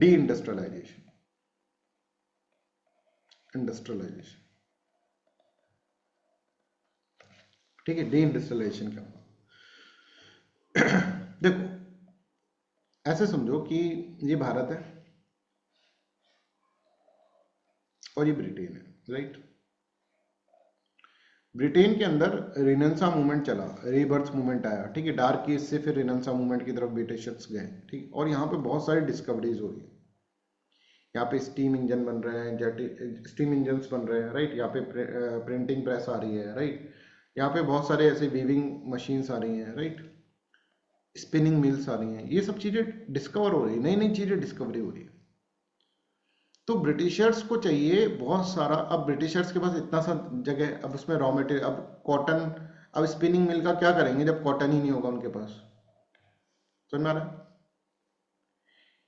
D industrialisation, industrialisation, ठीक है, D industrialisation क्या होगा? देखो ऐसे समझो कि ये भारत है और ये ब्रिटेन है, राइट। ब्रिटेन के अंदर रिनेंसा मूवमेंट चला, रीबर्थ मूवमेंट आया, ठीक है, डार्क एज से फिर रिनेंसा मूवमेंट की तरफ ब्रिटिशर्स गए, ठीक, और यहाँ पे बहुत सारी डिस्कवरीज हो रही है। यहाँ पे स्टीम इंजन बन रहे हैं, जेट स्टीम इंजन बन रहे हैं, राइट। यहाँ पे प्रिंटिंग प्रेस आ रही है, राइट। यहाँ पे बहुत सारे ऐसे वीविंग मशीन्स आ रही हैं, राइट। स्पिनिंग मिल्स आ रही हैं, ये सब चीजें डिस्कवर हो रही है, नई नई चीजें डिस्कवरी हो रही है। तो ब्रिटिशर्स को चाहिए बहुत सारा, अब ब्रिटिशर्स के पास इतना सा जगह, अब उसमें रॉ मटेरियल, अब कॉटन, अब स्पिनिंग मिल का क्या करेंगे जब कॉटन ही नहीं होगा उनके पास, समझ में आ रहा है?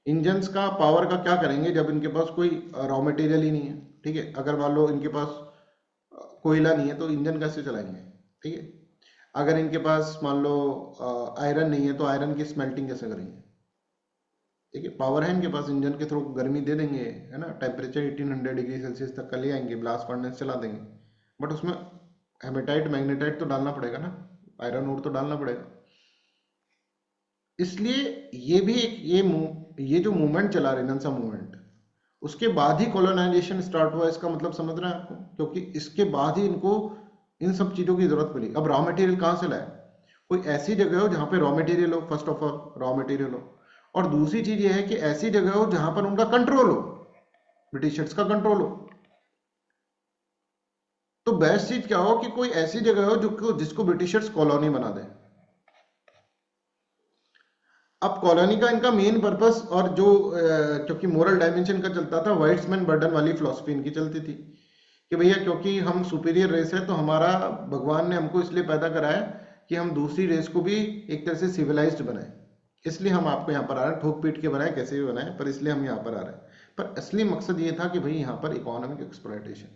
इंजन्स का पावर का क्या करेंगे जब इनके पास कोई रॉ मटेरियल ही नहीं है, ठीक है। अगर मान लो इनके पास कोयला नहीं है तो इंजन कैसे चलाएंगे, ठीक है। अगर इनके पास मान लो आयरन नहीं है तो आयरन की स्मेल्टिंग कैसे करेंगे, ठीक है। पावर है इनके पास, इंजन के थ्रू गर्मी दे देंगे, है ना, टेम्परेचर 1800 डिग्री सेल्सियस तक का ले आएंगे, ब्लास्ट फर्नेस चला देंगे। बट उसमें हेमेटाइट मैग्नेटाइट तो डालना पड़ेगा ना, आयरन ओर तो डालना पड़ेगा। इसलिए ये भी एक ये जो मूवमेंट चला रेनेसां मूवमेंट, उसके बाद ही कॉलोनाइजेशन स्टार्ट हुआ, इसका मतलब समझ रहे हैं आपको, क्योंकि इसके बाद ही इनको इन सब चीजों की जरूरत पड़ी। अब रॉ मटेरियल कहाँ से लाए? कोई ऐसी जगह हो जहां पे रॉ मटेरियल हो, first of all raw material हो, और दूसरी चीज ये है कि ऐसी जगह हो जहां पर उनका कंट्रोल हो, ब्रिटिशर्स का कंट्रोल हो। तो बेस्ट चीज क्या हो कि कोई ऐसी जगह हो जो जिसको ब्रिटिशर्स कॉलोनी बना दें। अब कॉलोनी का इनका मेन पर्पस, और जो क्योंकि मोरल डायमेंशन का चलता था, व्हाइट्समैन बर्डन वाली फिलॉसफी इनकी चलती थी कि भैया क्योंकि हम सुपीरियर रेस है तो हमारा भगवान ने हमको इसलिए पैदा कराया कि हम दूसरी रेस को भी एक तरह से सिविलाइज्ड बनाए, इसलिए हम आपको यहाँ पर आ रहे हैं, ठोक पीट के बनाए कैसे भी बनाए, पर इसलिए हम यहाँ पर आ रहे हैं। पर असली मकसद ये था कि भाई यहाँ पर इकोनॉमिक एक्सप्लॉयटेशन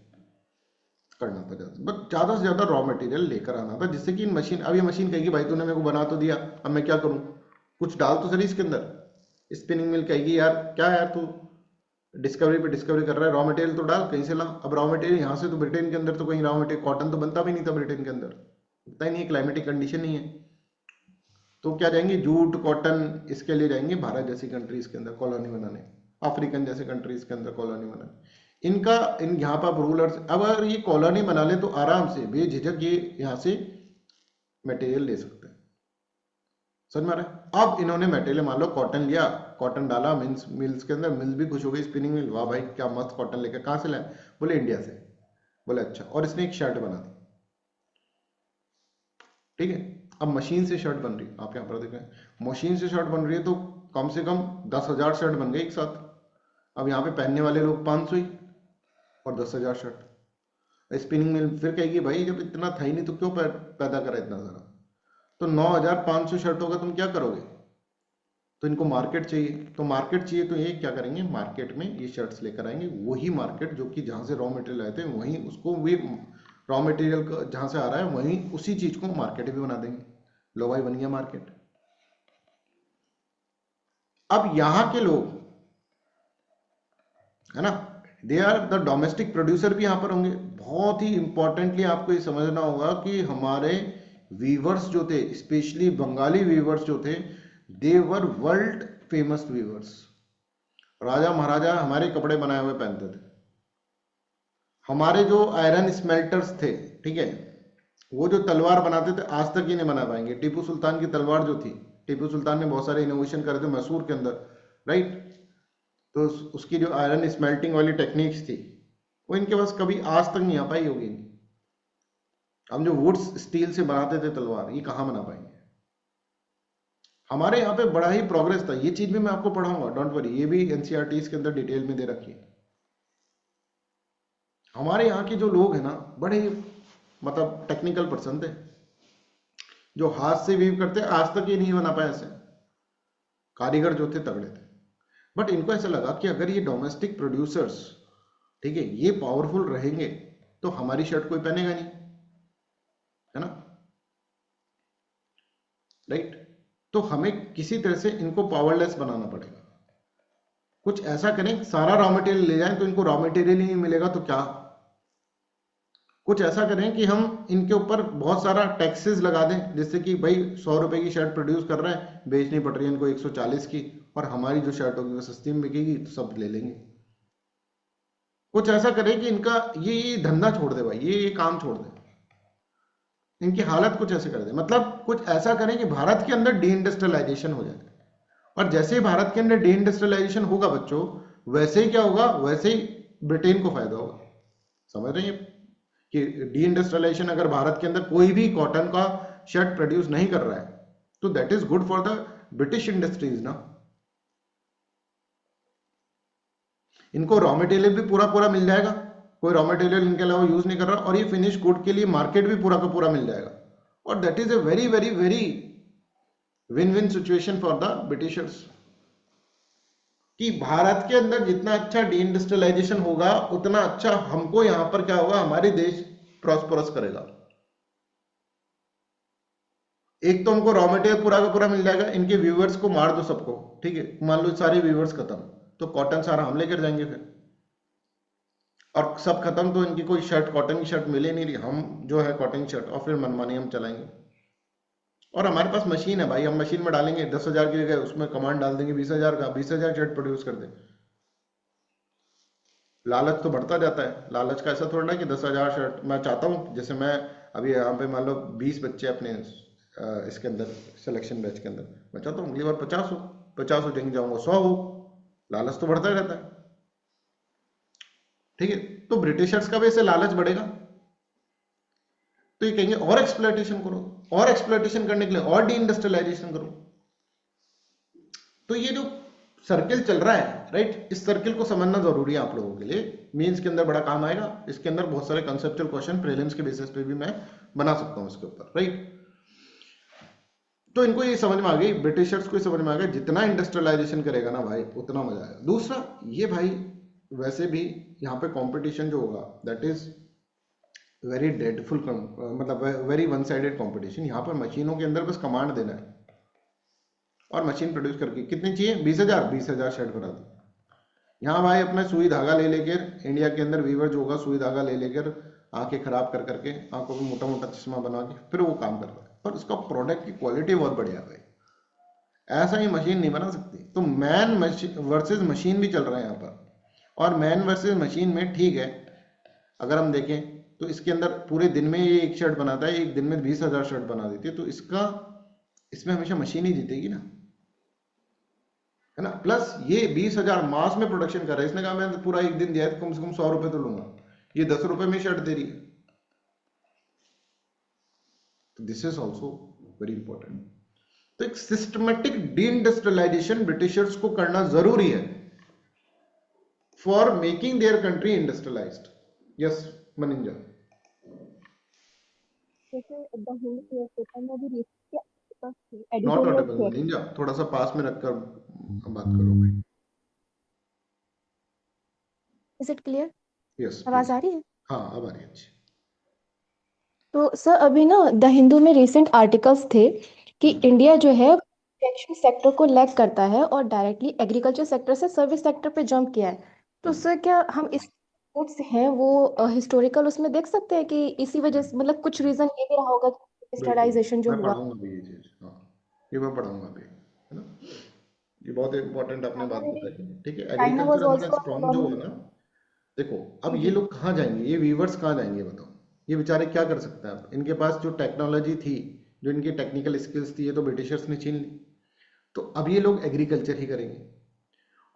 करना था, बट ज्यादा से ज्यादा रॉ मटेरियल लेकर आना था, जिससे कि इन मशीन, अब ये मशीन कहेगी भाई तूने मेरे को बना तो दिया, अब मैं क्या करूं, कुछ डाल तो सही इसके अंदर। स्पिनिंग मिल कहेगी यार क्या यार तू डिस्कवरी पे डिस्कवरी कर रहा है, रॉ मटेरियल तो डाल कहीं से ला। अब रॉ मटेरियल यहाँ से तो ब्रिटेन के अंदर तो कहीं रॉ मटेरियल कॉटन तो बनता भी नहीं था ब्रिटेन के अंदर, पता ही नहीं है, क्लाइमेटिक कंडीशन नहीं है। तो क्या जाएंगे, जूट कॉटन इसके लिए जाएंगे भारत जैसी कंट्रीज के अंदर कॉलोनी बनाने, अफ्रीकन जैसे कंट्रीज के अंदर कॉलोनी बनाने। इनका इन यहाँ पर रूलर्स, अब अगर ये कॉलोनी बना ले तो आराम से बेझिझक ये यहाँ से मटेरियल ले सकते हैं, समझ में आ रहा है? अब इन्होंने मटेरियल मान लो कॉटन लिया, कॉटन डाला मिल्स, मिल्स के अंदर, मिल भी खुश हो गई, स्पिनिंग मिल, वाह भाई क्या मस्त कॉटन लेकर, कहाँ से लाए? बोले इंडिया से। बोले अच्छा, और इसने एक शर्ट बना दी, ठीक है। अब मशीन से शर्ट बन रही, आप यहाँ पर देख रहे हैं मशीन से शर्ट बन रही है, तो कम से कम 10,000 शर्ट बन गई एक साथ। अब यहाँ पे पहनने वाले लोग 500 ही, और 10,000 शर्ट। स्पिनिंग मिल फिर कहेगी भाई जब इतना था ही नहीं तो क्यों पैदा करा इतना सारा, तो 9,500 शर्टों का तुम क्या करोगे? तो इनको मार्केट चाहिए, तो मार्केट चाहिए तो ये क्या करेंगे, मार्केट में ये शर्ट्स लेकर आएंगे, वही मार्केट जो कि जहां से रॉ मटेरियल आए थे वहीं उसको, वही रॉ मटेरियल जहां से आ रहा है वहीं उसी चीज को मार्केट भी बना देंगे। लो भाई बन गया मार्केट। अब यहाँ के लोग, है ना, they are the domestic producer भी यहां पर होंगे। बहुत ही इंपॉर्टेंटली आपको ये समझना होगा कि हमारे वीवर्स जो थे, स्पेशली बंगाली वीवर्स जो थे, दे वर वर्ल्ड फेमस वीवर्स। राजा महाराजा हमारे कपड़े बनाए हुए पहनते थे, हमारे जो आयरन स्मेल्टर्स थे, ठीक है, वो जो तलवार बनाते थे आज तक ये नहीं बना पाएंगे। टीपू सुल्तान की तलवार जो थी, टीपू सुल्तान ने बहुत सारे इनोवेशन करे थे मैसूर के अंदर, राइट। तो उसकी जो आयरन स्मेल्टिंग वाली टेक्निक्स थी वो इनके पास कभी आज तक नहीं आ पाई होगी। हम जो वुड्स स्टील से बनाते थे तलवार, ये कहाँ बना पाएंगे? हमारे यहाँ पे बड़ा ही प्रोग्रेस था, ये चीज भी मैं आपको पढ़ाऊंगा, डोंट वरी, ये भी एनसीईआरटी के अंदर डिटेल में दे रखी है। हमारे यहाँ के जो लोग हैं ना, बड़े ही मतलब टेक्निकल पर्सन थे, जो हाथ से वीव करते, आज तक ये नहीं बना पाए ऐसे कारीगर जो थे तगड़े थे। बट इनको ऐसा लगा कि अगर ये डोमेस्टिक प्रोड्यूसर्स, ठीक है, ये पावरफुल रहेंगे तो हमारी शर्ट कोई पहनेगा नहीं, है ना, राइट। तो हमें किसी तरह से इनको पावरलेस बनाना पड़ेगा, कुछ ऐसा करें, सारा रॉ मटेरियल ले जाएं तो इनको रॉ मटेरियल ही नहीं मिलेगा तो क्या। कुछ ऐसा करें कि हम इनके ऊपर बहुत सारा टैक्सेस लगा दें, जिससे कि भाई 100 रुपए की शर्ट प्रोड्यूस कर रहे हैं, बेचनी पड़ रही है इनको 140 की, और हमारी जो शर्ट होगी वो सस्ती में बिकेगी तो सब ले लेंगे। कुछ ऐसा करें कि इनका ये धंधा छोड़ दे भाई, ये काम छोड़ दे, इनकी हालत कुछ ऐसे कर दे। मतलब कुछ ऐसा करें कि भारत के अंदर डी इंडस्ट्रियलाइजेशन हो जाए, और जैसे ही भारत के अंदर डी इंडस्ट्रियलाइजेशन होगा बच्चों, वैसे ही क्या होगा, वैसे ही ब्रिटेन को फायदा होगा। समझ रहे हैं कि डी इंडस्ट्रियलाइजेशन अगर भारत के अंदर कोई भी कॉटन का शर्ट प्रोड्यूस नहीं कर रहा है तो that is good for the British industries ना। इनको रॉ मटेरियल भी पूरा पूरा मिल जाएगा, कोई रॉ मटेरियल इनके अलावा यूज नहीं कर रहा, और ये फिनिश गुड के लिए मार्केट भी पूरा का पूरा मिल जाएगा, और that is a very very very win win situation for the Britishers. कि भारत के अंदर जितना अच्छा डी इंडस्ट्रियलाइजेशन होगा उतना अच्छा हमको यहां पर क्या होगा, हमारे देश प्रॉस्परस करेगा। एक तो हमको रॉ मटेरियल पूरा का पूरा मिल जाएगा, इनके व्यूअर्स को मार दो सबको, ठीक है, मान लो सारे व्यूअर्स खत्म, तो कॉटन सारा हम लेकर जाएंगे फिर, और सब खत्म तो इनकी कोई शर्ट, कॉटन की शर्ट मिले नहीं रही, हम जो है कॉटन की शर्ट, और फिर मनमानी हम चलाएंगे। और हमारे पास मशीन है भाई, हम मशीन में डालेंगे 10,000 की जगह उसमें कमांड डाल देंगे 20,000 का, 20,000 शर्ट प्रोड्यूस कर दें। लालच तो बढ़ता जाता है, लालच का ऐसा थोड़ा ना कि 10,000 शर्ट। मैं चाहता हूँ जैसे मैं अभी यहाँ पे मान लो 20 बच्चे अपने इसके अंदर सिलेक्शन बैच के अंदर, मैं चाहता हूँ अगली बार 50 हो, 50 हो जाएंगे, जाऊंगा 100 हो, लालच तो बढ़ता रहता है, ठीक है। तो ब्रिटिशर्स का भी ऐसे लालच बढ़ेगा, तो ये कहेंगे और एक्सप्लॉयटेशन करो, और एक्सप्लॉयटेशन करने के लिए और डी इंडस्ट्रियलाइजेशन करो। तो ये जो सर्किल चल रहा है, राइट, इस सर्किल को समझना जरूरी है आप लोगों के लिए, मींस के अंदर बड़ा काम आएगा। इसके अंदर बहुत सारे कंसेप्चुअल क्वेश्चन प्रीलिम्स के बेसिस पे भी मैं बना सकता हूं इसके ऊपर, राइट। तो इनको ये समझ में आ गई, ब्रिटिशर्स को ये समझ में आ गया, जितना इंडस्ट्रियलाइजेशन करेगा ना भाई उतना मजा आएगा। दूसरा ये भाई, वैसे भी यहाँ पे कंपटीशन जो होगा दैट इज वेरी डेडफुल, मतलब वेरी वन साइडेड कंपटीशन। यहाँ पर मशीनों के अंदर बस कमांड देना है, और मशीन प्रोड्यूस करके कितनी चाहिए, 20,000, 20,000 शर्ट बना दी। यहाँ भाई अपना सुई धागा ले लेकर, इंडिया के अंदर वीवर जो होगा सुई धागा ले लेकर आंखें खराब कर करके, आंखों में मोटा मोटा चश्मा बना के फिर वो काम कर रहा है, पर उसका प्रोडक्ट की क्वालिटी बहुत बढ़िया है। ऐसा ही मशीन नहीं बना सकती। तो मैन वर्सेस मशीन भी चल रहा है यहाँ पर, और मैन वर्सेस मशीन में ठीक है, अगर हम देखें तो इसके अंदर पूरे दिन में ये एक शर्ट बनाता है, एक दिन में 20,000 शर्ट बना देती है, तो इसमें हमेशा मशीन ही जीतेगी ना, है ना। प्लस ये 20,000 मास में प्रोडक्शन कर रहा है, इसने कहा मैं पूरा एक दिन दिया है तो कम से कम 100 रुपए तो लूंगा, ये 10 रुपए में शर्ट दे रही है। तो this is also very important. तो एक सिस्टमेटिक डी इंडस्ट्रियलाइजेशन ब्रिटिशर्स को करना जरूरी है for making their country industrialised. Yes मनिंजा। जैसे द हिंदू न्यूज़पेपर में भी नॉट एडिटोरियल ऑडिबल थे। मनिंजा, थोड़ा सा पास में रखकर बात करो भाई। Is it clear? यस आवाज प्लीज। आ रही है? हाँ अब आ रही है अच्छी। तो सर अभी ना द हिंदू में रिसेंट आर्टिकल्स थे कि हम्म, इंडिया जो है मैन्युफैक्चरिंग सेक्टर को लैग करता है और डायरेक्टली एग्रीकल्चर सेक्टर से सर्विस सेक्टर पे जंप किया है। तो हम्म। सर क्या हम इस से हैं वो हिस्टोरिकल उसमें देख सकते हैं कि इसी वजह से मतलब कुछ रीजन ये भी रहा होगा कि बिल्कुल, इंडस्ट्रियलाइजेशन जो मैं हुआ। पढ़ाऊंगा भी ये चीज, हाँ ये मैं पढ़ाऊंगा भी, है ना। ये बहुत इंपॉर्टेंट आपने बात चाइना बताई, ठीक है। चाइना एग्रीकल्चर वाज हमारा आल्सो स्ट्रांग जो हुआ ना, देखो अब जी ये जी लोग कहाँ जाएंगे, ये वीवर्स कहाँ जाएंगे बताओ, ये बेचारे क्या कर सकते हैं। अब इनके पास जो टेक्नोलॉजी थी, जो इनकी टेक्निकल स्किल्स थी, ये तो ब्रिटिशर्स ने छीन ली। तो अब ये लोग एग्रीकल्चर ही करेंगे,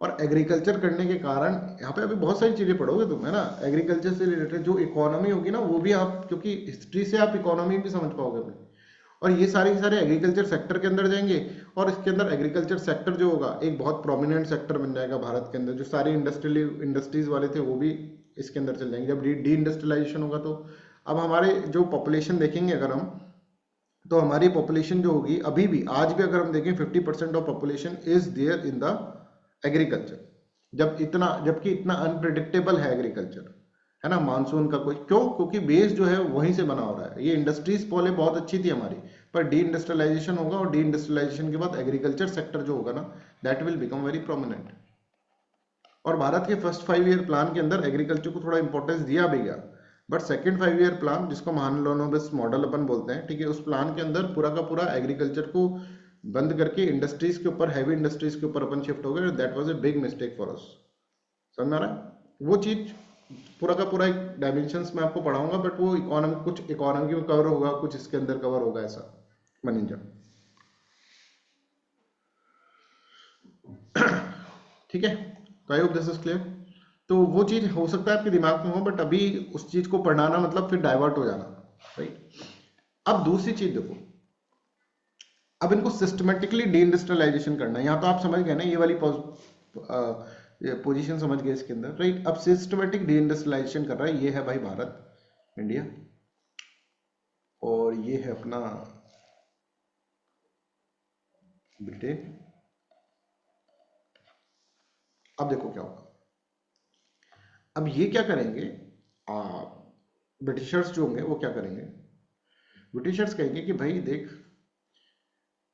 और एग्रीकल्चर करने के कारण यहाँ पे अभी बहुत सारी चीजें पढ़ोगे तुम, है ना। एग्रीकल्चर से रिलेटेड जो इकोनॉमी होगी ना, वो भी आप, क्योंकि हिस्ट्री से आप इकोनॉमी भी समझ पाओगे अपनी, और ये सारे के सारे एग्रीकल्चर सेक्टर के अंदर जाएंगे। और इसके अंदर एग्रीकल्चर सेक्टर जो होगा एक बहुत प्रोमिनेंट सेक्टर बन जाएगा भारत के अंदर। जो सारे इंडस्ट्रीज वाले थे वो भी इसके अंदर चल जाएंगे जब डी इंडस्ट्रियलाइजेशन होगा। तो अब हमारे जो पॉपुलेशन देखेंगे अगर हम, तो हमारी पॉपुलेशन जो होगी, अभी भी आज भी अगर हम देखें 50% of population is there in the agriculture. जबकि इतना अनप्रिडिक्टेबल है एग्रीकल्चर, है ना। मानसून का कोई क्यों, क्योंकि बेस जो है वहीं से बना हो रहा है। ये इंडस्ट्रीज पहले बहुत अच्छी थी हमारी, पर डी इंडस्ट्रियलाइजेशन होगा, और डी इंडस्ट्रियलाइजेशन के बाद एग्रीकल्चर सेक्टर जो होगा ना, that will become very prominent. और भारत के फर्स्ट 5 ईयर प्लान के अंदर एग्रीकल्चर को थोड़ा इंपॉर्टेंस दिया भी गया, बट सेकंड 5 ईयर प्लान जिसको महालनोबिस मॉडल अपन बोलते हैं, ठीक है, उस प्लान के अंदर पूरा का पूरा एग्रीकल्चर को बंद करके इंडस्ट्रीज के ऊपर, हैवी इंडस्ट्रीज के ऊपर अपन शिफ्ट हो गए। That was a big mistake for us. समझ में आ रहा है? वो चीज पूरा का पूरा एक डायमेंशंस में आपको पढ़ाऊंगा, बट वो इकोनॉमी, कुछ इकोनॉमी में कवर होगा, कुछ इसके अंदर कवर होगा, ऐसा मनिंजा। ठीक है, तो I hope this is clear. तो वो चीज हो सकता है आपके दिमाग में हो, बट अभी उस चीज को पढ़ाना मतलब फिर डाइवर्ट हो जाना, राइट। अब दूसरी चीज देखो, अब इनको सिस्टमेटिकली डी इंडस्ट्रियलाइजेशन करना है। यहाँ तो आप समझ गए ना, ये वाली पोजीशन समझ गए इसके अंदर, राइट। अब सिस्टमेटिक डी इंडस्ट्रियलाइजेशन कर रहा है, ये है भाई भारत, इंडिया, और ये है अपना ब्रिटेन। अब देखो क्या होगा, अब ये क्या करेंगे, ब्रिटिशर्स जो होंगे वो क्या करेंगे, ब्रिटिशर्स कहेंगे कि भाई देख,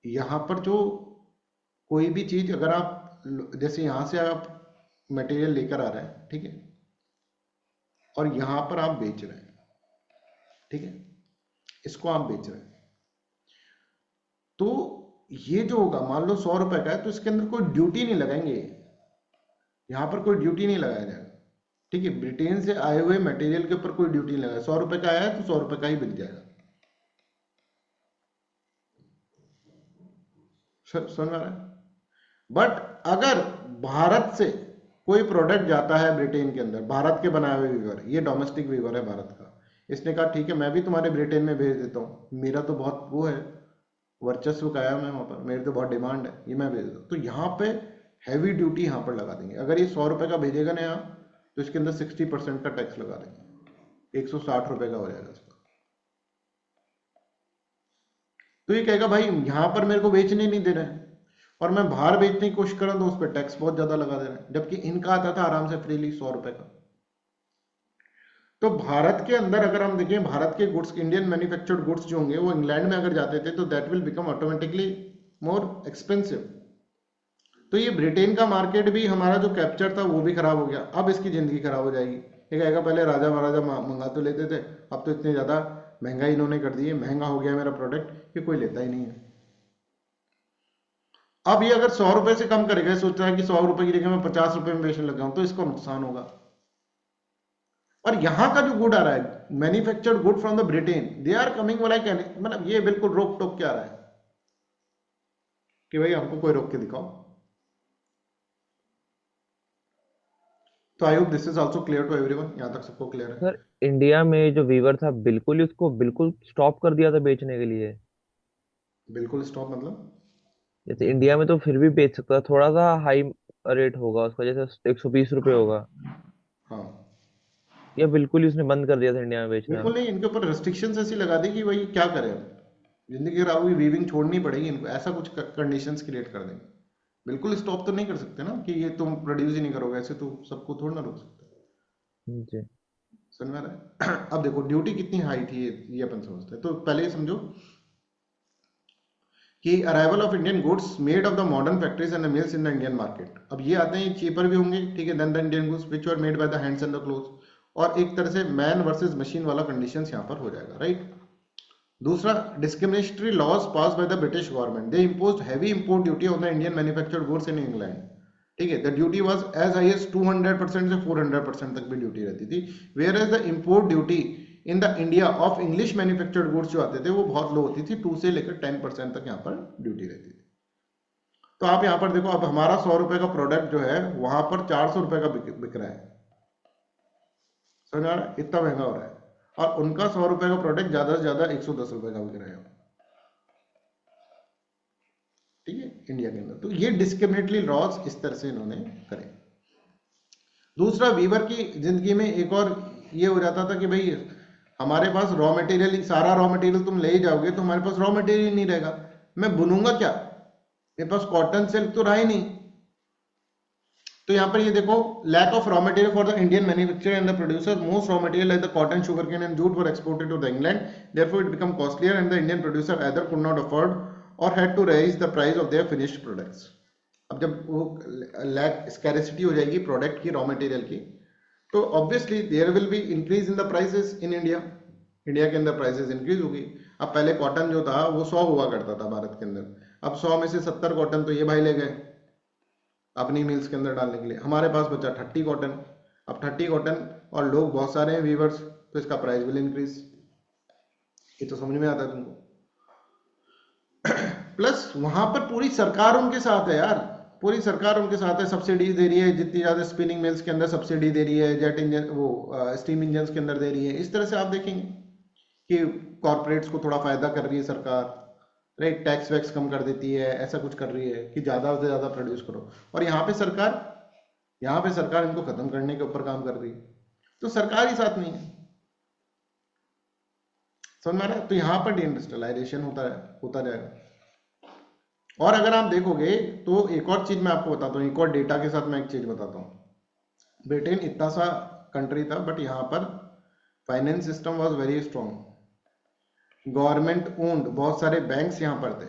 यहाँ पर जो कोई भी चीज अगर आप, जैसे यहाँ से आप मटेरियल लेकर आ रहे हैं, ठीक है, और यहाँ पर आप बेच रहे हैं, ठीक है, इसको आप बेच रहे हैं, तो ये जो होगा, मान लो 100 रुपए का है, तो इसके अंदर कोई ड्यूटी नहीं लगाएंगे, यहाँ पर कोई ड्यूटी नहीं लगाया जाएगा, ठीक है। ब्रिटेन से आए हुए मटेरियल के ऊपर कोई ड्यूटी नहीं लगाया, 100 रुपए का आया है तो 100 रुपए का ही बिक जाएगा। समझ में आ रहा है? बट अगर भारत से कोई प्रोडक्ट जाता है ब्रिटेन के अंदर, भारत के बनाए हुए वीवर, ये डोमेस्टिक वीवर है भारत का, इसने कहा ठीक है मैं भी तुम्हारे ब्रिटेन में भेज देता हूँ, मेरा तो बहुत वो है, वर्चस्व का आया मैं वहां पर, मेरी तो बहुत डिमांड है, ये मैं भेज देता हूँ, तो यहाँ पे हैवी ड्यूटी यहाँ पर लगा देंगे। अगर ये 100 रुपए का भेजेगा ना यहाँ, तो इसके अंदर 60% का टैक्स लगा देंगे, 160 रुपए का हो जाएगा इसका। तो ये कहेगा भाई यहाँ पर मेरे को बेचने नहीं दे रहे हैं, और मैं बाहर बेचने की कोशिश कर रहा हूं तो उस पर टैक्स बहुत ज्यादा लगा दे रहे हैं, जबकि इनका आता था आराम से फ्रीली 100 रुपए का। तो भारत के अंदर अगर हम देखें, भारत के गुड्स, इंडियन मैन्युफैक्चर्ड गुड्स जो होंगे वो इंग्लैंड में अगर जाते थे तो that will become automatically more expensive. तो ये ब्रिटेन का मार्केट भी हमारा जो कैप्चर था वो भी खराब हो गया, अब इसकी जिंदगी खराब हो जाएगी। ये कहेगा पहले राजा महाराजा मंगा तो लेते थे, अब तो इतनी ज्यादा महंगाई इन्होंने कर दी है, महंगा हो गया मेरा प्रोडक्ट कि कोई लेता ही नहीं है। अब ये अगर 100 रुपए से कम करेगा, सोच रहा है कि 100 रुपए की जगह मैं 50 रुपए में बेचने लगा हूं, तो इसको नुकसान होगा। और यहां का जो गुड आ रहा है, manufactured good from the Britain, they are coming, मतलब ये बिल्कुल रोक टोक के आ रहा है कि भाई हमको कोई रोक के दिखाओ। तो I hope this is also clear to everyone, यहां तक सबको क्लियर है? सर, इंडिया में जो वीवर था बिल्कुल ही उसको बिल्कुल स्टॉप कर दिया था बेचने के लिए। बिल्कुल स्टॉप मतलब? जैसे इंडिया में तो फिर भी बेच सकता था, थोड़ा सा हाई रेट होगा उसका, जैसे 120 रुपये होगा, हाँ, या बिल्कुल ही उसने बंद कर दिया था इंडिया में बेचना। बिल्कुल नहीं, इनके ऊपर रेस्ट्रिक्शंस ऐसी लगा दी कि भाई क्या करें, अब जिंदगी खराब हुई, वीविंग छोड़नी पड़ेगी इनको, ऐसा कुछ कंडीशंस क्रिएट कर देंगे। बिल्कुल स्टॉप तो नहीं कर सकते ना कि ये तुम प्रोड्यूस ही नहीं करोगे, ऐसे तो सबको थोड़ा ना रोक सकते। जी। समझ में आ रहा है? अब देखो ड्यूटी कितनी हाई थी, ये अपन समझते हैं। तो पहले ये समझो कि arrival of Indian goods made of the modern factories and the mills in the Indian market. अब ये आते हैं चीपर भी होंगे, ठीक है, then the Indian goods which were made by the hands and the clothes, और एक तरह से मैन वर्सेस मशीन वाला कंडीशंस यहाँ पर हो जाएगा, राइट। दूसरा, discriminatory laws pass by the British government, they imposed heavy import duty on the Indian manufactured goods in England, ठीक है। The duty was as high as 200% से 400% तक भी ड्यूटी रहती थी, whereas the import duty in the India of English manufactured goods जो आते थे वो बहुत लो होती थी, 2 से लेकर 10% तक यहाँ पर ड्यूटी रहती थी। तो आप यहाँ पर देखो, अब हमारा 100 रुपए का प्रोडक्ट जो है वहां पर 400 रुपए का बिक रहा है, समझ आ रहा है? इतना महंगा हो रहा है, और उनका 100 रुपए का प्रोडक्ट ज्यादा से ज्यादा 110 रुपए का बिक रहा है, ठीक है, इंडिया के अंदर। तो ये डिस्क्रिमिनेटरी लॉज इस तरह से इन्होंने करे। दूसरा, वीवर की जिंदगी में एक और ये हो जाता था कि भाई हमारे पास रॉ मटेरियल, सारा रॉ मटेरियल तुम ले ही जाओगे तो हमारे पास रॉ मटेरियल नहीं रहेगा, मैं बुनूंगा क्या, मेरे पास कॉटन सिल्क तो रहा ही नहीं। तो यहाँ पर ये देखो, lack of raw material for the Indian manufacturer and the producer, most raw material like the cotton, sugarcane and jute were exported to the England, therefore it become costlier and the Indian producer either could not afford or had to raise the price of their finished products। अब जब वो lack scarcity हो जाएगी product की, raw material की, तो obviously there will be increase in the prices in India. India के अंदर प्राइसेस इंक्रीज होगी। अब पहले कॉटन जो था वो 100 हुआ करता था भारत के अंदर, अब 100 में से 70 कॉटन तो ये भाई ले गए अपनी मिल्स के अंदर डालने के लिए, हमारे पास बचा 30 कॉटन। अब 30 कॉटन और लोग बहुत सारे हैं वीवर्स, तो इसका प्राइस विल इंक्रीज। ये तो समझ में आता है तुमको। प्लस वहां पर पूरी सरकार उनके साथ है यार, पूरी सरकार उनके साथ है, सब्सिडीज दे रही है, जितनी ज्यादा स्पिनिंग मिल्स के अंदर सब्सिडी दे रही है, जेट इंजन वो स्टीम इंजन के अंदर दे रही है। इस तरह से आप देखेंगे कि कॉर्पोरेट्स को थोड़ा फायदा कर रही है सरकार, राइट, टैक्स वैक्स कम कर देती है, ऐसा कुछ कर रही है कि ज्यादा से ज्यादा प्रोड्यूस करो। और यहाँ पे सरकार इनको खत्म करने के ऊपर काम कर रही है, तो सरकार ही साथ नहीं है। समझ में आ रहा है? तो यहाँ पर डिइंडस्ट्रियलाइजेशन होता जाएगा। और अगर आप देखोगे तो एक और चीज मैं आपको बताता हूँ, एक और डेटा के साथ मैं एक चीज बताता हूँ। ब्रिटेन इतना सा कंट्री था, बट यहाँ पर finance system was very strong, government owned, बहुत सारे बैंक्स यहाँ पर थे।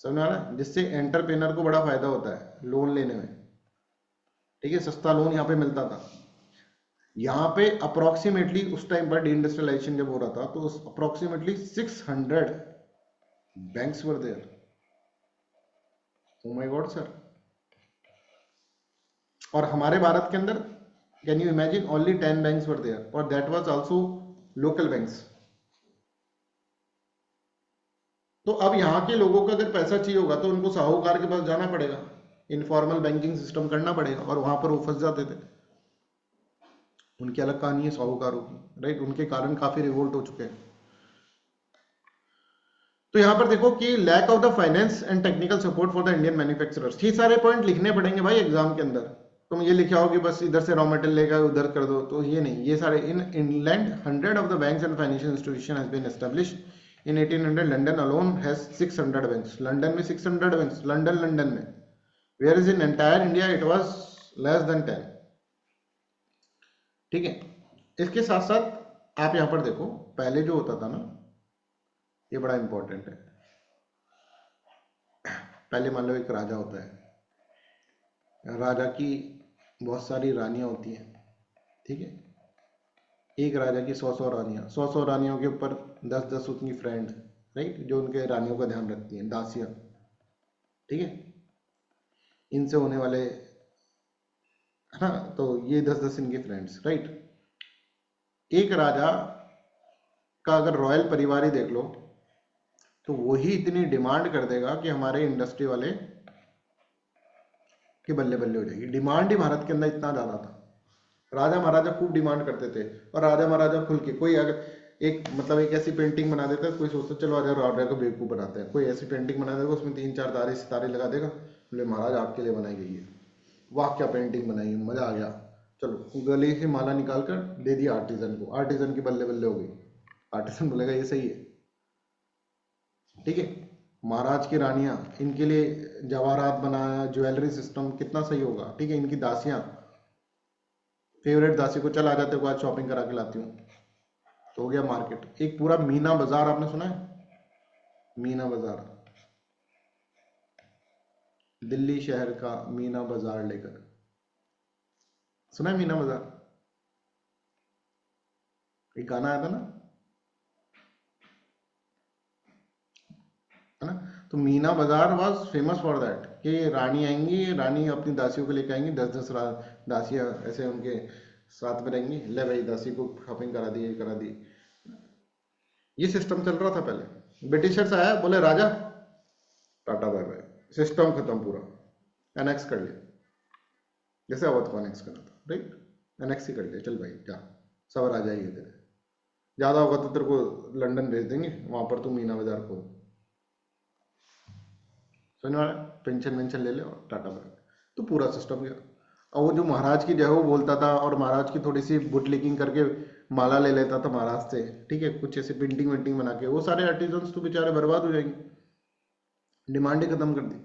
समझ में आ रहा है? जिससे एंटरप्रेनर को बड़ा फायदा होता है लोन लेने में, ठीक है, सस्ता लोन यहाँ पे मिलता था। यहाँ पे अप्रोक्सीमेटली उस टाइम पर डिइंडस्ट्रियलाइजेशन जब हो रहा था, तो approximately 600 banks were there. Oh my God, sir. और हमारे भारत के अंदर can you imagine only 10 banks were there, और that was also local banks. तो अब यहाँ के लोगों को अगर पैसा चाहिए होगा तो उनको साहूकार के पास जाना पड़ेगा, इनफॉर्मल बैंकिंग सिस्टम करना पड़ेगा, और वहां पर वो फंस जाते थे। उनकी अलग कहानी है साहूकारों की, राइट, उनके कारण काफी रिवोल्ट हो चुके हैं। तो यहां पर देखो कि lack of the finance and technical support for the Indian manufacturers, ये सारे पॉइंट लिखने पड़ेंगे भाई एग्जाम के अंदर। तुम ये लिखा हो कि बस इधर से रॉ मटेरियल लेकर उधर कर दो, तो ये नहीं, ये सारे in England 100 of the banks and financial institution has been established in 1800। London alone has 600 banks, London में 600 बैंक्स, लंदन में, where is in entire India it was less than 10। ठीक है, इसके साथ साथ आप यहां पर देखो, पहले जो होता था ना, ये बड़ा इंपॉर्टेंट है। पहले मान लो एक राजा होता है, राजा की बहुत सारी रानियां होती हैं, ठीक है, एक राजा की 100 रानियां, 100 रानियों के ऊपर 10 उनकी फ्रेंड, राइट, जो उनके रानियों का ध्यान रखती हैं, दासियां, ठीक है, इनसे होने वाले, हाँ, तो ये 10 इनके फ्रेंड्स, राइट। एक राजा का अगर रॉयल परिवार ही देख लो, तो वही इतनी डिमांड कर देगा कि हमारे इंडस्ट्री वाले की बल्ले बल्ले हो जाएगी। डिमांड ही भारत के अंदर इतना ज्यादा था, राजा महाराजा खूब डिमांड करते थे, और राजा महाराजा खुल के, कोई अगर एक मतलब एक ऐसी पेंटिंग बना देता है, कोई सोचता चलो राजा को बेवकूफ बनाते हैं, कोई ऐसी पेंटिंग बना देगा उसमें 3-4 तारे सितारे लगा देगा, बोले महाराज आपके लिए बनाई गई है, वाह क्या पेंटिंग बनाई, मजा आ गया, चलो गले से माला निकाल कर दे दिया आर्टिजन को, आर्टिजन की बल्ले बल्ले हो गई। आर्टिजन बोलेगा ये सही है, ठीक है। महाराज की रानियां, इनके लिए जवाहरात बनाया, ज्वेलरी सिस्टम कितना सही होगा, ठीक है। इनकी दासियां, फेवरेट दासी को चल आ जाते हो, आज शॉपिंग करा के लाती हूँ, तो हो गया मार्केट। एक पूरा मीना बाजार आपने सुना है? मीना बाजार, दिल्ली शहर का मीना बाजार लेकर, सुना है मीना बाजार? एक गाना आया था ना, है ना? तो मीना बाजार वाज फेमस फॉर दैट, कि रानी आएंगी, रानी अपनी दासियों को लेकर आएंगी, 10-10 दासियां ऐसे उनके साथ में रहेंगी, ले भाई दासी को शॉपिंग करा दी, करा दी। ये सिस्टम चल रहा था पहले। ब्रिटिशर्स आया, बोले राजा टाटा बाय बाय, सिस्टम खत्म पूरा, एनेक्स कर लिया, जैसे अवध को एनेक्स करा था, राइट, एनेक्स ही कर लिया, चल भाई क्या सब राजा ही है तेरे, ज्यादा होगा तो तेरे को लंदन भेज देंगे, वहां पर तू मीना बाजार खोल, समझ में आ रहा है? पेंशन वेंशन ले ले और टाटा बाय, तो पूरा सिस्टम गया। और वो जो महाराज की जय हो बोलता था, और महाराज की थोड़ी सी बुटलीकिंग करके माला ले लेता था महाराज से, ठीक है, कुछ ऐसे पेंटिंग वेंटिंग बना के, वो सारे आर्टिजन्स तो बेचारे बर्बाद हो जाएंगे, डिमांड ही खत्म कर दी।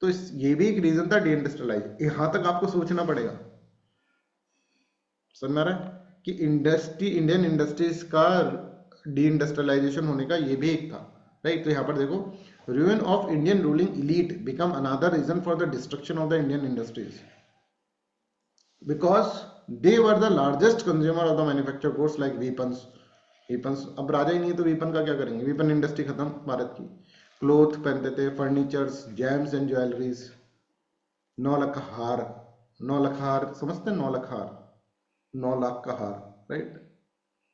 तो ये भी एक रीजन था डिइंडस्ट्रियलाइज। यहां तक आपको सोचना पड़ेगा, समझ में आ रहा है कि इंडियन इंडस्ट्रीज का डिइंडस्ट्रियलाइजेशन होने का ये भी एक था, राइट। तो यहाँ पर देखो ruin of Indian ruling elite become another reason for the destruction of the Indian industries because they were the largest consumer of the manufactured goods like weapons अब राजा ही नहीं है तो weapon का क्या करेंगे, weapon इंडस्ट्री खत्म भारत की, क्लोथ पहनते थे, furnitures, James and jewelleries, 9 lakh हार, 9 लाख हार समझते हैं, 9 लाख हार, 9 लाख का हार, राइट,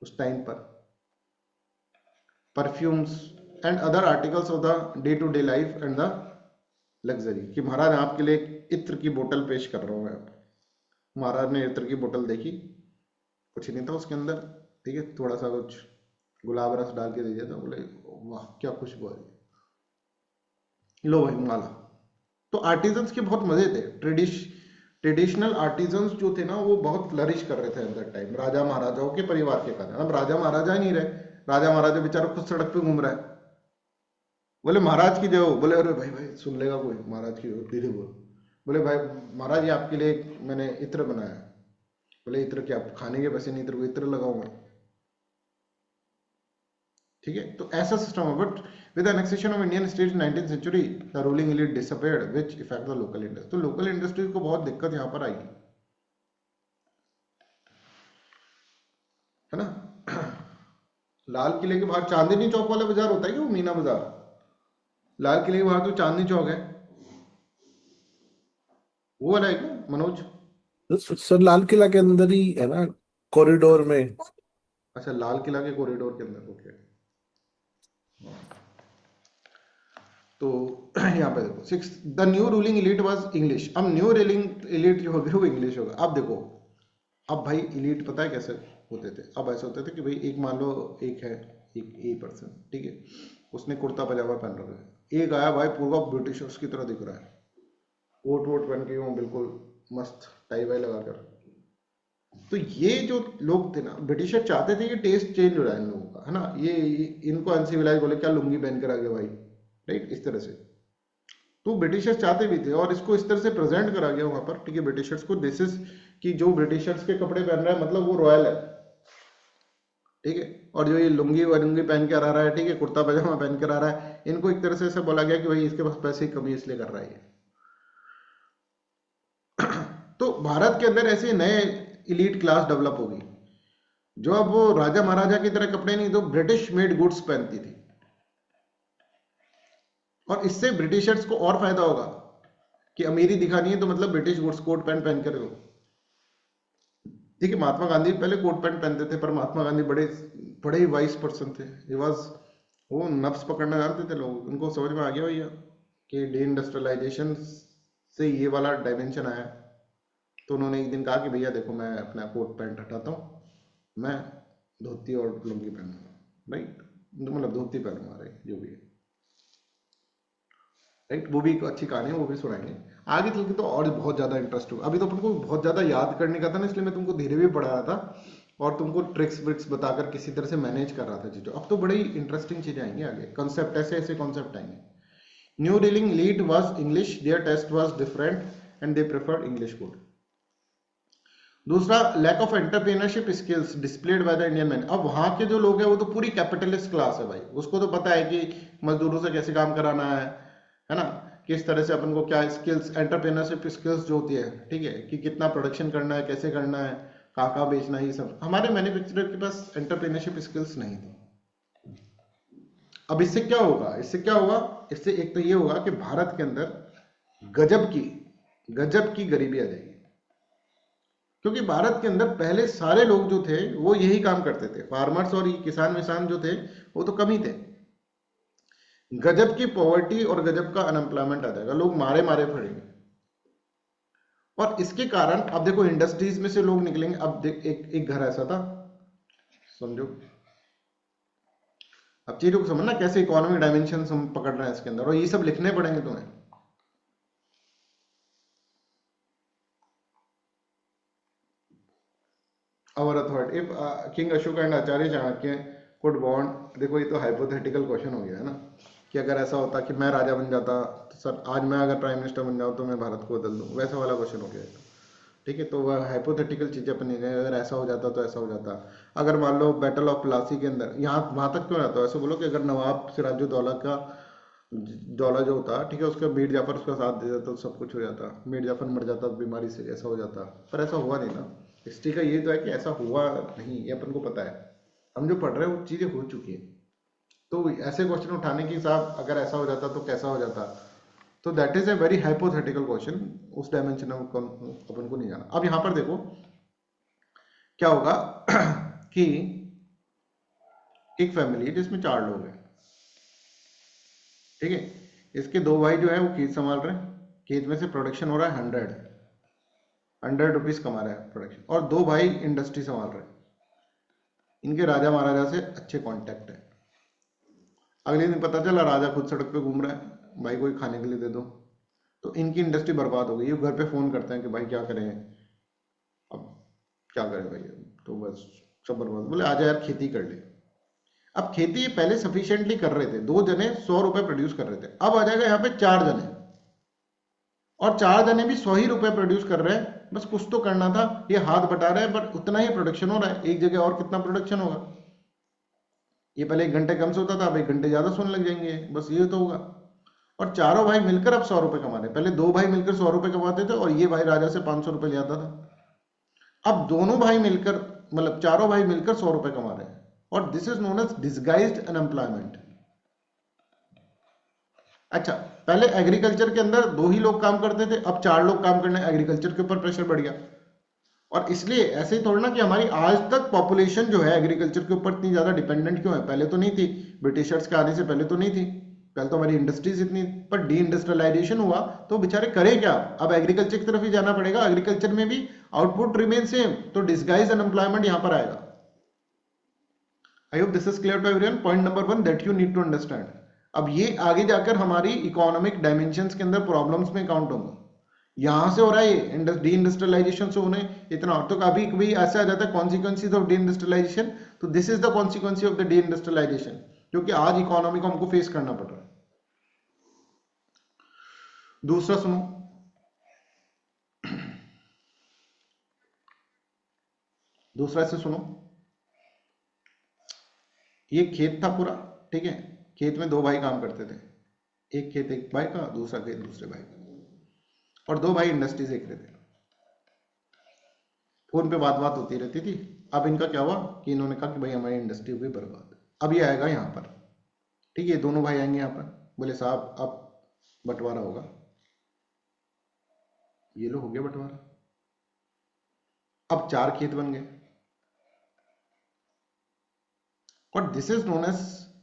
उस टाइम पर perfumes and other articles of the day to day life and the luxury, कि महाराज आपके लिए एक इत्र की बोतल पेश कर रहा हूँ मैं। महाराज ने इत्र की बोतल देखी, कुछ नहीं था उसके अंदर, ठीक है, थोड़ा सा कुछ गुलाब रस डाल के दे दिया था, बोले वाह क्या खुशबू है, लो भाई माला। तो आर्टिजन्स के बहुत मजे थे, ट्रेडिशनल आर्टिजन्स जो थे ना वो बहुत फ्लरिश कर रहे थे एट दैट टाइम, राजा महाराजाओं के परिवार के कारण। अब राजा महाराजा ही नहीं रहे, राजा महाराजा बेचारा खुद सड़क पे घूम रहा है, बोले महाराज की जय हो, बोले अरे भाई भाई सुन लेगा कोई, महाराज की धीरे बोल, बोले भाई महाराज ये आपके लिए मैंने इत्र बनाया है, बोले इत्र क्या खाने के पैसे नहीं, इत्र को इत्र लगाऊंगा, ठीक है। तो ऐसा सिस्टम है, but with annexation of Indian state in 19th century the ruling elite disappeared which effect the local industry. तो लोकल इंडस्ट्रीज को बहुत दिक्कत यहाँ पर आएगी, है ना। लाल किले के बाहर चांदनी चौक वाला बाजार होता है कि वो मीना बाजार, लाल किले के बाहर तो चांदनी चौक है, वो वाला है क्या मनोज? सर लाल किला के अंदर ही है ना, कॉरिडोर में। अच्छा लाल किला के कॉरिडोर के अंदर, ओके। तो यहाँ पे देखो 6 the new ruling elite was English. अब न्यू रूलिंग एलिट जो होगी वो इंग्लिश होगा। अब देखो, अब भाई एलिट पता है कैसे होते थे, अब ऐसे होते थे कि भाई एक मान लो एक है, एक ए पर्सन, ठीक है, उसने कुर्ता पजामा पहन रखा है, एक आया भाई पूरा ब्रिटिशर्स की तरह दिख रहा है, कोट वोट पहन के वो बिल्कुल मस्त टाई वाई लगाकर। तो ये जो लोग थे ना, ब्रिटिशर चाहते थे कि टेस्ट चेंज हो रहा है इन लोगों का, है ना, ये इनको अनसिविलाइज बोले, क्या लुंगी पहन कर आ गया भाई, राइट, इस तरह से। तो ब्रिटिशर्स चाहते भी थे और इसको इस तरह से प्रेजेंट करा गया वहां पर, ठीक है, ब्रिटिशर्स को, दिस इज कि जो ब्रिटिशर्स के कपड़े पहन रहा है मतलब वो रॉयल है, ठीक है, और जो ये लुंगी वरुंगी पहन के आ रहा है, ठीक है, कुर्ता पजामा पहन कर आ रहा है, इनको एक तरह से ऐसा बोला गया कि भाई इसके पास पैसे की कमी इसलिए कर रहा है। तो भारत के अंदर ऐसे नए इलीट क्लास डेवलप होगी जो अब वो राजा महाराजा की तरह कपड़े नहीं, तो ब्रिटिश मेड गुड्स पहनती थी, और इससे ब्रिटिशर्स को और फायदा होगा कि अमीरी दिखानी है तो मतलब ब्रिटिश गुड्स कोट पैंट पहन कर, ठीक है। महात्मा गांधी पहले कोट पैंट पहनते थे, पर महात्मा गांधी बड़े बड़े ही वाइस पर्सन थे, वो नफ्स पकड़ना जानते थे लोग, उनको समझ में आ गया भैया कि डी इंडस्ट्रियलाइजेशन से ये वाला डायमेंशन आया। तो उन्होंने एक दिन कहा कि भैया देखो मैं अपना कोट पैंट हटाता हूँ, मैं धोती और लुंगी पहनूंगा, राइट, मतलब धोती पहनूंगा, राइट, जो भी है, राइट। वो भी एक अच्छी कहानी है, वो भी सुनाएंगे आगे चल के, तो और बहुत ज्यादा इंटरेस्ट होगा। अभी तो अपन को बहुत ज्यादा याद करने का था ना, इसलिए मैं तुमको धीरे भी पढ़ा रहा था और तुमको ट्रिक्स ब्रिक्स बताकर किसी तरह से मैनेज कर रहा था चीजों। अब तो बड़ी इंटरेस्टिंग चीजें आएंगी आगे, कंसेप्ट ऐसे ऐसे कॉन्सेप्ट आएंगे। New dealing lead was English, their taste was different and they preferred English good. दूसरा, lack of entrepreneurship skills displayed by the Indian man. अब वहां के जो लोग हैं वो तो पूरी कैपिटलिस्ट क्लास है भाई, उसको तो पता है कि मजदूरों से कैसे काम कराना है ना, किस तरह से अपन को क्या स्किल्स, एंटरप्रेन्योरशिप स्किल्स जो होती है, ठीक है, कि कितना प्रोडक्शन करना है, कैसे करना है, कहाँ बेचना है, ये सब। हमारे मैन्युफैक्चरर के पास एंटरप्रेन्योरशिप स्किल्स नहीं थी। अब इससे क्या होगा, इससे एक तो ये होगा कि भारत के अंदर गजब की गरीबी आ जाएगी, क्योंकि भारत के अंदर पहले सारे लोग जो थे वो यही काम करते थे, फार्मर्स और किसान विसान जो थे वो तो कम ही थे। गजब की पॉवर्टी और गजब का अनएम्प्लॉयमेंट आ जाएगा, लोग मारे मारे पड़ेंगे। और इसके कारण अब देखो इंडस्ट्रीज में से लोग निकलेंगे। अब एक घर ऐसा था, समझो, अब चीजों को समझना कैसे इकोनॉमिक डायमेंशन हम पकड़ रहे हैं इसके अंदर, और ये सब लिखने पड़ेंगे तुम्हें। Our authority, if King Ashoka and Acharya Chanakya could bond, देखो ये तो हाइपोथेटिकल क्वेश्चन हो गया है ना, कि अगर ऐसा होता कि मैं राजा बन जाता तो सर आज मैं अगर प्राइम मिनिस्टर बन जाऊं तो मैं भारत को बदल दूं, वैसा वाला क्वेश्चन हो गया, ठीक है। तो वह हाइपोथेटिकल चीजें अपन नहीं, अगर ऐसा हो जाता तो ऐसा हो जाता। अगर मान लो बैटल ऑफ प्लासी के अंदर, यहाँ वहां तक क्यों आता है, ऐसे बोलो कि अगर नवाब सिराजुद्दौला का दौला जो होता, ठीक है, उसका मीर जाफर उसका साथ दे देता तो सब कुछ हो जाता, मीर जाफर मर जाता तो बीमारी से, ऐसा हो जाता। पर ऐसा हुआ नहीं ना। हिस्ट्री का ये तो है कि ऐसा हुआ नहीं, ये अपन को पता है। हम जो पढ़ रहे हैं वो चीज़ें हो चुकी हैं। तो ऐसे क्वेश्चन उठाने की साहब अगर ऐसा हो जाता तो कैसा हो जाता, तो that is a very hypothetical question. उस डायमेंशन में अपन को नहीं जाना। अब यहाँ पर देखो क्या होगा कि एक फैमिली है जिसमें 4 लोग हैं, ठीक है। इसके 2 भाई जो है वो खेत संभाल रहे हैं, खेत में से प्रोडक्शन हो रहा है 100 रुपीज कमा रहे हैं प्रोडक्शन, और 2 भाई इंडस्ट्री संभाल रहे हैं। इनके राजा महाराजा से अच्छे कांटेक्ट है। अगले दिन पता चला राजा खुद सड़क पे घूम रहा है, भाई कोई खाने के लिए दे दो, तो इनकी इंडस्ट्री बर्बाद हो गई। ये घर पे फोन करते हैं कि भाई क्या करें, अब क्या करें भाई, तो बस सब बर्बाद। बोले आजा यार खेती कर ले। अब खेती ये पहले सफिशिएंटली कर रहे थे, 2 जने 100 रुपए प्रोड्यूस कर रहे थे, अब आ जाएगा यहाँ पे 4 जने, और 4 जने भी 100 ही रुपए प्रोड्यूस कर रहे हैं। बस कुछ तो करना था, ये हाथ बटा रहे हैं, पर उतना ही प्रोडक्शन हो रहा है। एक जगह और कितना प्रोडक्शन होगा, ये पहले 1 घंटे कम सोता था, अब 1 घंटे ज्यादा सोने लग जाएंगे, बस ये तो होगा। और चारों भाई मिलकर अब 100 रुपए कमा रहे हैं। पहले 2 भाई मिलकर 100 रुपए कमाते थे, और ये भाई राजा से 500 रुपए ले आता था। अब दोनों भाई मिलकर, मतलब चारों भाई मिलकर 100 रुपए कमा रहे हैं, और this is known as disguised unemployment. अच्छा, पहले एग्रीकल्चर के अंदर 2 ही लोग काम करते थे, अब 4 लोग काम करने, एग्रीकल्चर के ऊपर प्रेशर बढ़ गया। और इसलिए ऐसे ही थोड़ा ना कि हमारी आज तक पॉपुलेशन जो है एग्रीकल्चर के ऊपर इतनी ज्यादा डिपेंडेंट क्यों है। पहले तो नहीं थी, ब्रिटिशर्स के आने से पहले तो नहीं थी, पहले तो हमारी इंडस्ट्रीज इतनी, पर डी इंडस्ट्रियलाइजेशन हुआ तो बेचारे करें क्या, अब एग्रीकल्चर की तरफ ही जाना पड़ेगा। एग्रीकल्चर में भी आउटपुट रिमेन सेम, तो डिसगाइज अनएम्प्लॉयमेंट यहां पर आएगा। I hope this is clear to everyone. Point number 1 that you need to understand. अब ये आगे जाकर हमारी इकोनॉमिक डायमेंशंस के अंदर प्रॉब्लम्स में काउंट होगा। यहां से हो रहा है ये डी इंडस्ट्रियलाइजेशन से होने इतना, तो कभी कभी ऐसा आ जाता है कॉन्सिक्वेंसीज ऑफ डी इंडस्ट्रियलाइजेशन, तो this is the consequence of the deindustrialisation, क्योंकि आज इकोनॉमी को हमको फेस करना पड़ रहा है। दूसरा सुनो, दूसरा से सुनो, ये खेत था पूरा, ठीक है। खेत में 2 भाई काम करते थे, एक खेत एक भाई का, दूसरा खेत दूसरे भाई का, और 2 भाई इंडस्ट्री देख रहे थे। फोन पे बात होती रहती थी। अब इनका क्या हुआ कि इन्होंने कहा कि भाई हमारी इंडस्ट्री हो गई बर्बाद। अब ये आएगा यहाँ पर, ठीक है, दोनों भाई आएंगे यहाँ पर, बोले साहब अब बंटवारा होगा। ये लो हो गया बंटवारा, अब 4 खेत बन गए, और दिस इज नोन एज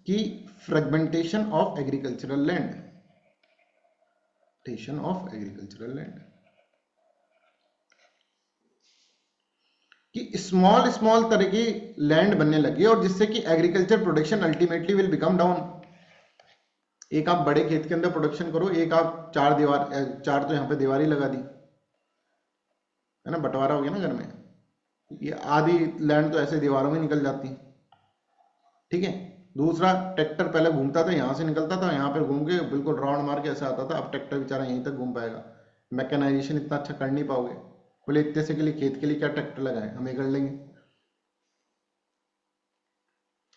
की fragmentation of agricultural land, of agricultural land, कि स्मॉल स्मॉल तरह की लैंड बनने लगी, और जिससे कि agriculture production ultimately will become down. एक आप बड़े खेत के अंदर प्रोडक्शन करो, एक आप 4 तो यहाँ पे दीवार ही लगा दी, है ना, बंटवारा हो गया ना घर में। ये आधी लैंड तो ऐसे दीवारों में निकल जाती, ठीक है। दूसरा, ट्रैक्टर पहले घूमता था, यहां से निकलता था, यहाँ पे घूम के बिल्कुल राउंड मार के ऐसा आता था। अब ट्रैक्टर बेचारा यहीं तक घूम पाएगा, मैकेनाइजेशन इतना अच्छा कर नहीं पाओगे। बोले इतने से के लिए खेत के लिए क्या ट्रैक्टर लगाए, हम ये कर लेंगे।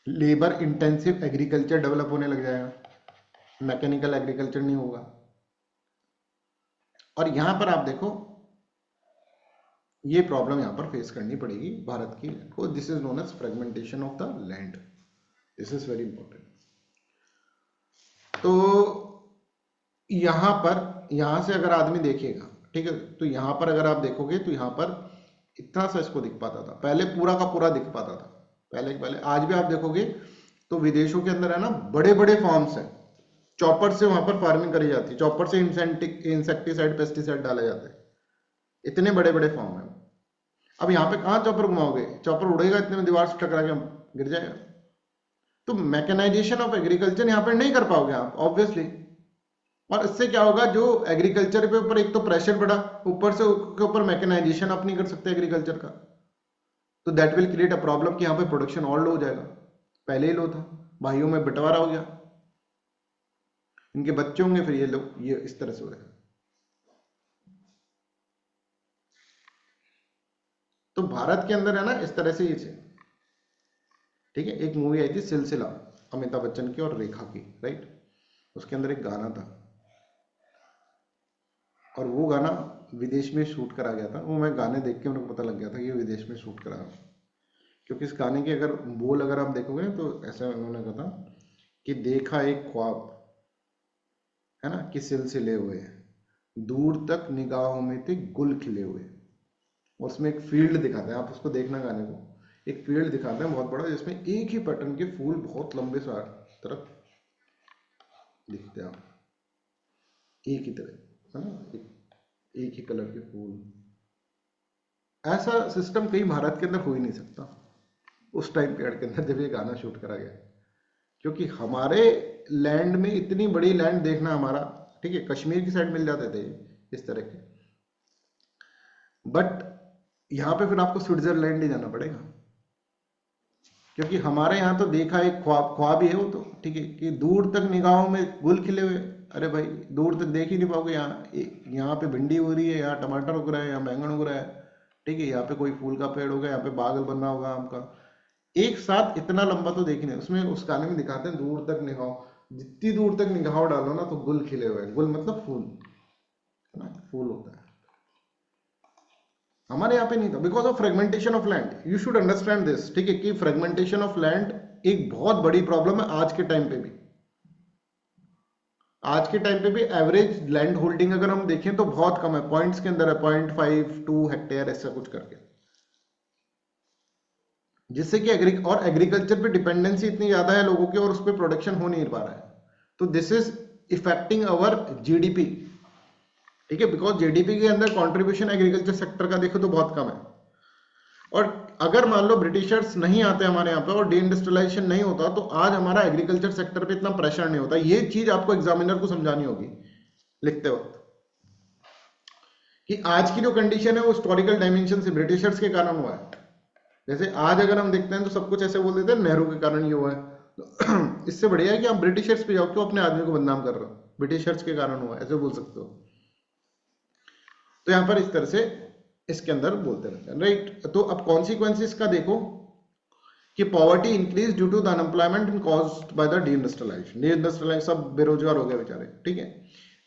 लेबर इंटेंसिव एग्रीकल्चर डेवलप होने लग जाएगा, मैकेनिकल एग्रीकल्चर नहीं होगा। और यहां पर आप देखो, ये प्रॉब्लम यहां पर फेस करनी पड़ेगी भारत की को। This is known as fragmentation of the land, this is very important. तो यहां से अगर आदमी देखेगा, ठीक है, तो यहां पर अगर आप देखोगे तो यहां पर इतना सा इसको दिख पाता था, पहले पूरा का पूरा दिख पाता था पहले। आज भी आप देखोगे तो विदेशों के अंदर है ना, बड़े बड़े फार्म्स हैं, चॉपर से वहां पर फार्मिंग करी जाती है, चॉपर से इंसेक्टिसाइड पेस्टिसाइड डाले जाते हैं, इतने बड़े बड़े फार्म है। अब यहाँ पे कहाँ चॉपर घुमाओगे, चॉपर उड़ेगा इतने में दीवार से टकरा के गिर जाएगा। तो मैकेनाइजेशन ऑफ एग्रीकल्चर यहाँ पर नहीं कर पाओगे आप ऑब्वियसली। और इससे क्या होगा, जो एग्रीकल्चर पे ऊपर एक तो प्रेशर बढ़ा, ऊपर से के ऊपर मैकेनाइजेशन आप नहीं कर सकते एग्रीकल्चर का, तो that will create a problem कि यहाँ पे प्रोडक्शन और लो हो जाएगा। पहले ही लो था, भाइयों में बंटवारा हो गया, इनके बच्चे होंगे, फिर ये लोग ये इस तरह से हो जाएगा। तो भारत के अंदर है ना इस तरह से ये चीज, ठीक है। एक मूवी आई थी सिलसिला, अमिताभ बच्चन की और रेखा की, राइट। उसके अंदर एक गाना था और वो गाना विदेश में शूट करा गया था। वो मैं गाने देख के मेरे को पता लग गया था कि ये विदेश में शूट करा है, क्योंकि इस गाने के अगर बोल अगर आप देखोगे ना तो ऐसा उन्होंने कहा था कि देखा एक ख्वाब, है ना, कि सिलसिले हुए दूर तक निगाहों में थे गुल खिले हुए। और उसमें एक फील्ड दिखाते हैं, आप उसको देखना गाने को, एक फील्ड दिखाते हैं बहुत बड़ा जिसमें एक ही पैटर्न के फूल बहुत लंबे तरफ दिखते हैं, एक ही तरह, है ना, एक ही कलर के फूल। ऐसा सिस्टम कहीं भारत के अंदर हो ही नहीं सकता उस टाइम पीरियड के अंदर जब ये गाना शूट करा गया, क्योंकि हमारे लैंड में इतनी बड़ी लैंड देखना हमारा, ठीक है, कश्मीर की साइड मिल जाते थे इस तरह के, बट यहाँ पे फिर आपको स्विट्जरलैंड ही जाना पड़ेगा, क्योंकि हमारे यहाँ तो देखा एक ख्वाब ही है वो, तो ठीक है, कि दूर तक निगाहों में गुल खिले हुए। अरे भाई दूर तक देख ही नहीं पाओगे, यहाँ पे भिंडी हो रही है, यहाँ टमाटर उग रहा है, यहाँ बैंगन उग रहा है, ठीक है, यहाँ पे कोई फूल का पेड़ होगा, यहाँ पे बागल बना होगा आम का, एक साथ इतना लंबा तो देख ही नहीं। उसमें उस गाने में दिखाते हैं दूर तक निगाह, जितनी दूर तक निगाह डालो ना तो गुल खिले हुए। गुल मतलब फूल, है ना, फूल होता है। हमारे यहाँ पे नहीं था, because of fragmentation of land. You should understand this, ठीक है, कि फ्रेगमेंटेशन ऑफ लैंड एक बहुत बड़ी प्रॉब्लम है आज के टाइम पे भी। आज के टाइम पे भी एवरेज लैंड होल्डिंग अगर हम देखें तो बहुत कम है, पॉइंट्स के अंदर है, 0.52 हेक्टेयर ऐसा कुछ करके, जिससे कि एग्रीकल्चर पे डिपेंडेंसी इतनी ज्यादा है लोगों की और उस पर प्रोडक्शन हो नहीं पा रहा है। तो this is effecting our GDP, ठीक है, बिकॉज जीडीपी के अंदर कंट्रीब्यूशन एग्रीकल्चर सेक्टर का देखो तो बहुत कम है। और अगर मान लो ब्रिटिशर्स नहीं आते हमारे यहाँ पे और डी इंडस्ट्रियलाइजेशन नहीं होता तो आज हमारा एग्रीकल्चर सेक्टर पे इतना प्रेशर नहीं होता। ये चीज आपको एग्जामिनर को समझानी होगी लिखते वक्त, कि आज की जो कंडीशन है वो हिस्टोरिकल डायमेंशन से ब्रिटिशर्स के कारण हुआ है। जैसे आज अगर हम देखते हैं तो सब कुछ ऐसे बोल देते हैं नेहरू के कारण ये हुआ है, तो इससे बढ़िया है कि आप ब्रिटिशर्स पे जाओ, क्यों अपने आदमी को बदनाम कर रहे हो, ब्रिटिशर्स के कारण हुआ, ऐसे बोल सकते हो। तो यहां पर इस तरह से इसके अंदर बोलते रहते हैं, राइट। तो अब कॉन्सिक्वेंसेस का देखो कि poverty increase due to the unemployment in caused by the deindustrialization, सब बेरोजगार हो गए बेचारे, ठीक है।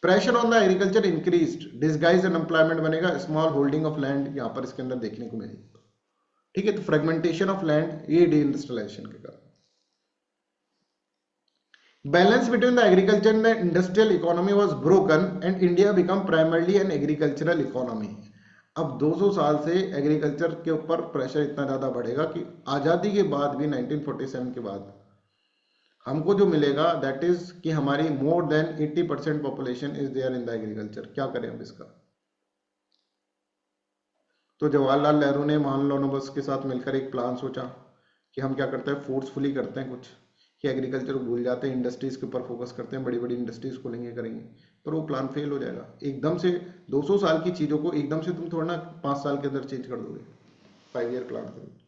Pressure on the agriculture increased, disguise unemployment बनेगा, स्मॉल होल्डिंग ऑफ लैंड यहां पर इसके अंदर देखने को मिलेगी, ठीक है। तो फ्रेगमेंटेशन ऑफ लैंड ये डी इंडस्ट्रियलाइजेशन के कारण। Balance between the agriculture and industrial economy was broken and India become primarily an agricultural economy. अब 200 साल से एग्रीकल्चर के ऊपर प्रेशर इतना ज्यादा बढ़ेगा कि आजादी के बाद भी 1947 के बाद हमको जो मिलेगा दैट इज कि हमारी more than 80% population is there in the agriculture. क्या करें अब इसका? तो जवाहरलाल नेहरू ने मान लो नोबस के साथ मिलकर एक प्लान सोचा कि हम क्या करते हैं, फोर्सफुली करते हैं कुछ, कि एग्रीकल्चर को भूल जाते हैं, इंडस्ट्रीज के ऊपर फोकस करते हैं, बड़ी बड़ी इंडस्ट्रीज खोलेंगे करेंगे, पर वो प्लान फेल हो जाएगा। एकदम से 200 साल की चीजों को एकदम से तुम थोड़ा ना 5 साल के अंदर चेंज कर दोगे, 5 ईयर प्लान करोगे।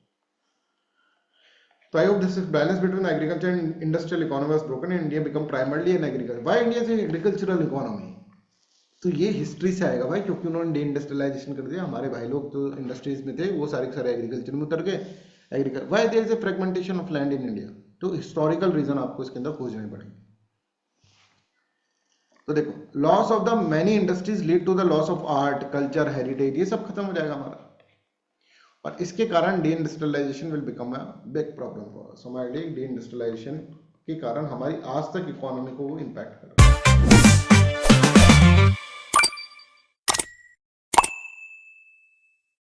तो I hope this balance between agriculture and industrial economy was broken and India become primarily an agriculture. Why India is agricultural economy? तो ये हिस्ट्री से आएगा भाई, क्योंकि उन्होंने डी इंडस्ट्रियलाइजेशन कर दिया। हमारे भाई लोग जो इंडस्ट्रीज में थे वो सारे सारे एग्रीकल्चर में उतर गए। Why there is a fragmentation of land in India? तो हिस्टोरिकल रीजन आपको इसके अंदर खोजने पड़ेंगे। तो देखो, loss of the many industries lead to the loss of art, culture, heritage, ये सब खत्म हो जाएगा हमारा, और इसके कारण deindustrialization will become a big problem for us. हमारे डी इंडस्ट्रियलाइजेशन के कारण हमारी आज तक इकोनॉमी को वो इंपैक्ट कर रहा है।